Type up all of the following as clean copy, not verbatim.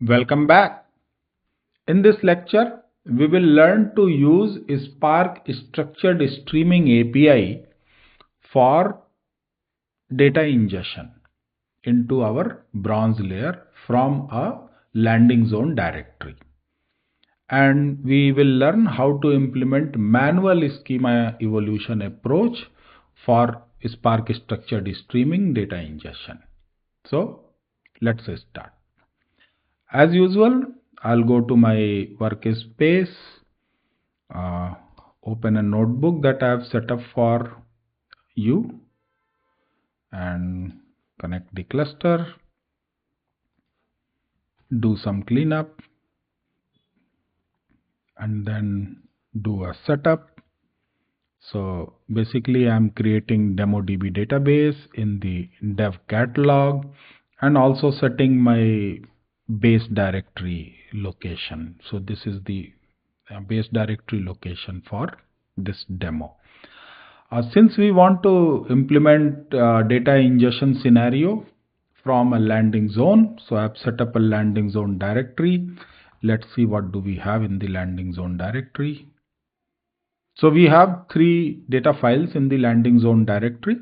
Welcome back. In this lecture, we will learn to use Spark Structured Streaming API for data ingestion into our bronze layer from a landing zone directory. And we will learn how to implement manual schema evolution approach for Spark Structured Streaming data ingestion. So let's start. As usual, I'll go to my workspace, open a notebook that I have set up for you and connect the cluster, do some cleanup and then do a setup. So basically I'm creating DemoDB database in the dev catalog and also setting my base directory location. So this is the base directory location for this demo. Since we want to implement data ingestion scenario from a landing zone, so I've set up a landing zone directory. Let's see what do we have in the landing zone directory. So we have 3 data files in the landing zone directory.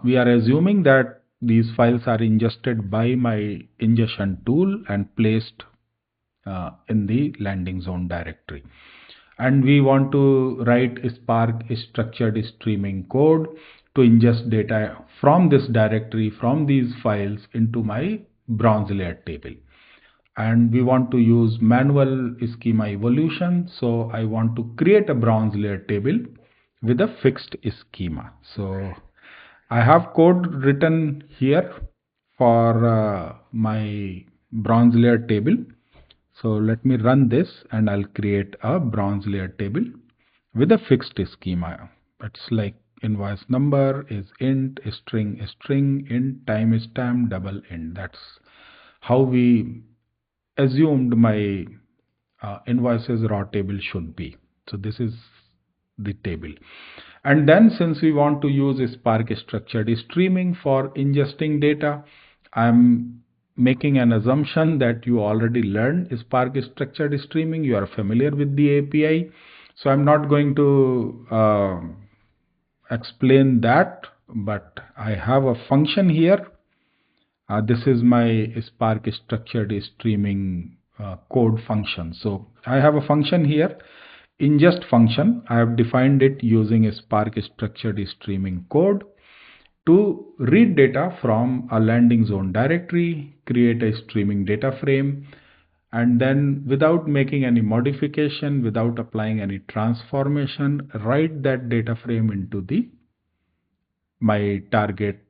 We are assuming that these files are ingested by my ingestion tool and placed in the landing zone directory. And we want to write Spark structured streaming code to ingest data from this directory, from these files into my bronze layer table. And we want to use manual schema evolution. So I want to create a bronze layer table with a fixed schema. So I have code written here for my bronze layer table. So let me run this and I'll create a bronze layer table with a fixed schema. It's like invoice number is int, string, int, timestamp, double int. That's how we assumed my invoices raw table should be. So this is the table. And then since we want to use Spark structured streaming for ingesting data, I'm making an assumption that you already learned Spark structured streaming. You are familiar with the API. So I'm not going to explain that, but I have a function here. This is my Spark structured streaming code function. So I have a function here, ingest function. I have defined it using a Spark structured streaming code to read data from a landing zone directory, create a streaming data frame, and then without making any modification, without applying any transformation, write that data frame into my target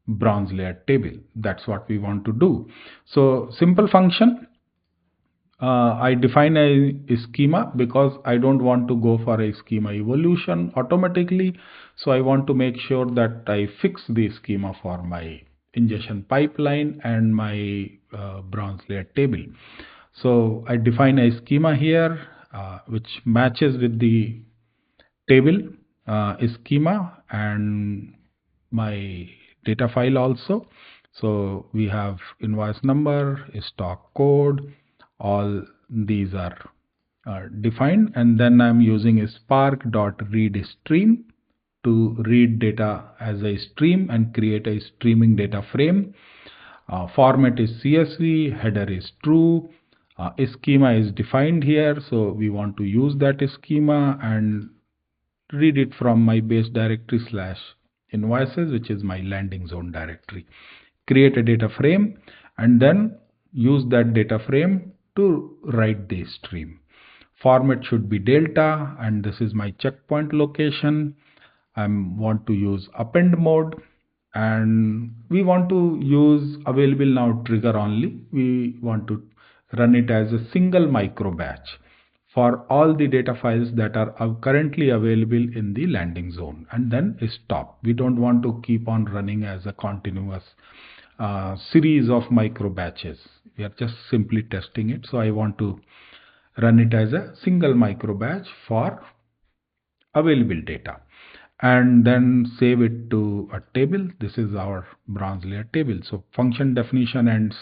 bronze layer table. That's what we want to do. So simple function. I define a schema because I don't want to go for a schema evolution automatically. So I want to make sure that I fix the schema for my ingestion pipeline and my bronze layer table. So I define a schema here which matches with the table schema and my data file also. So we have invoice number, stock code, all these are defined, and then I'm using a spark.readStream to read data as a stream and create a streaming data frame. Format is CSV, header is true, schema is defined here, so we want to use that schema and read it from my base directory / invoices, which is my landing zone directory. Create a data frame and then use that data frame to write the stream. Format should be delta, and this is my checkpoint location. I want to use append mode, and we want to use available now trigger only. We want to run it as a single micro batch for all the data files that are currently available in the landing zone, and then stop. We don't want to keep on running as a continuous series of micro batches. We are just simply testing it. So I want to run it as a single micro batch for available data and then save it to a table. This is our bronze layer table. So function definition ends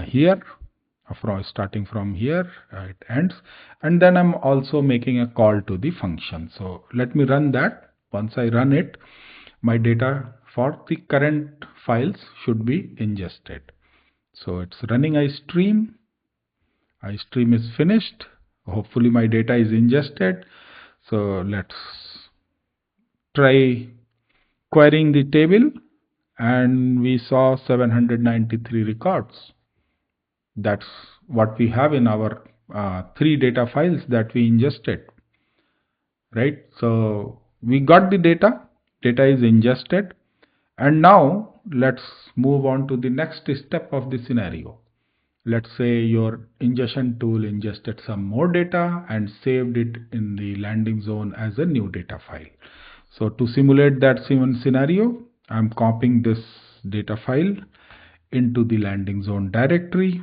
here, starting from here, it ends, and then I'm also making a call to the function. So let me run that. Once I run it, my data for the current files should be ingested. So it's running iStream. iStream is finished. Hopefully my data is ingested. So let's try querying the table, and we saw 793 records. That's what we have in our 3 data files that we ingested, right? So we got the data is ingested, and now let's move on to the next step of the scenario. Let's say your ingestion tool ingested some more data and saved it in the landing zone as a new data file. So to simulate that scenario, I'm copying this data file into the landing zone directory.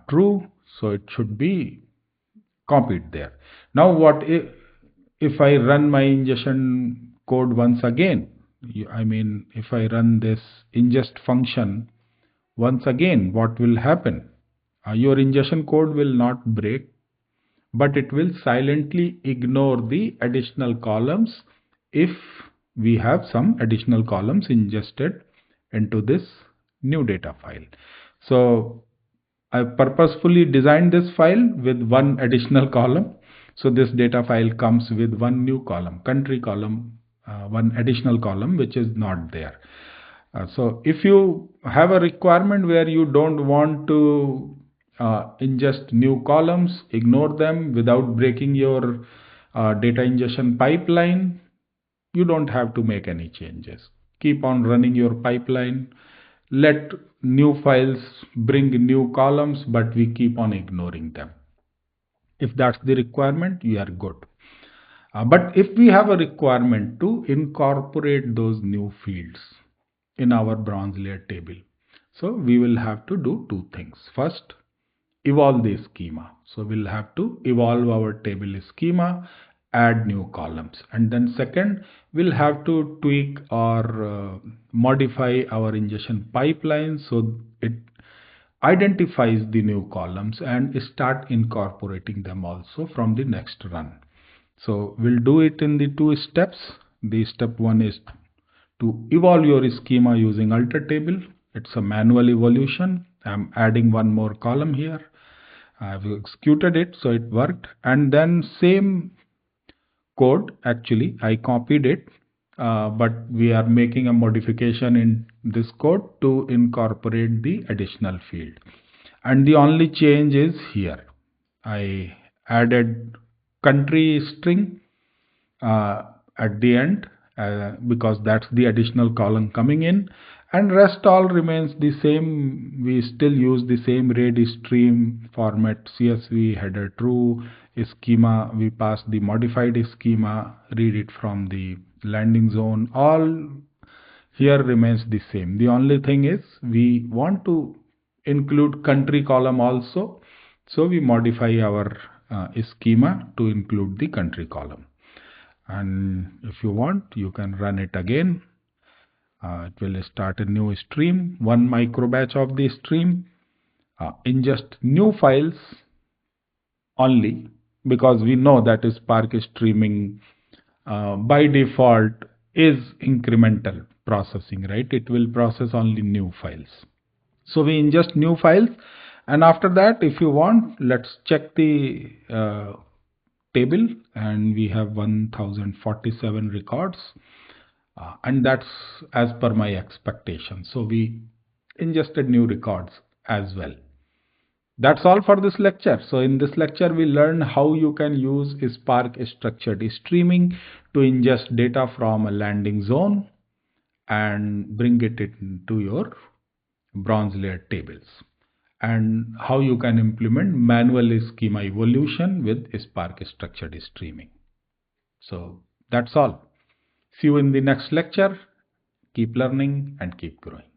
True, so it should be copied there. Now what if I run my ingestion code once again? I mean, if I run this ingest function once again, what will happen? Your ingestion code will not break, but it will silently ignore the additional columns if we have some additional columns ingested into this new data file. So I purposefully designed this file with one additional column. So this data file comes with one new column, country column, one additional column which is not there. So if you have a requirement where you don't want to ingest new columns, ignore them without breaking your data ingestion pipeline, you don't have to make any changes. Keep on running your pipeline. Let new files bring new columns, but we keep on ignoring them. If that's the requirement, you are good. But if we have a requirement to incorporate those new fields in our bronze layer table, so we will have to do 2 things. First, evolve the schema. So we'll have to evolve our table schema, add new columns, and then second, we'll have to tweak or modify our ingestion pipeline so it identifies the new columns and start incorporating them also from the next run. So we'll do it in the 2 steps. The step 1 is to evolve your schema using alter table. It's a manual evolution. I'm adding one more column here. I've executed it, so it worked. And then same code, actually I copied it, but we are making a modification in this code to incorporate the additional field. And the only change is here. I added country string at the end because that's the additional column coming in, and rest all remains the same. We still use the same read stream format, CSV, header true, schema, we pass the modified schema, read it from the landing zone, all here remains the same. The only thing is we want to include country column also, so we modify our schema to include the country column. And if you want, you can run it again. It will start a new stream, 1 micro batch of the stream, ingest new files only, because we know that Spark streaming by default is incremental processing, right? It will process only new files. So we ingest new files, and after that, if you want, let's check the table, and we have 1047 records, and that's as per my expectation. So we ingested new records as well. That's all for this lecture. So in this lecture, we learned how you can use Spark structured streaming to ingest data from a landing zone and bring it into your bronze layer tables, and how you can implement manual schema evolution with Spark structured streaming. So that's all. See you in the next lecture. Keep learning and keep growing.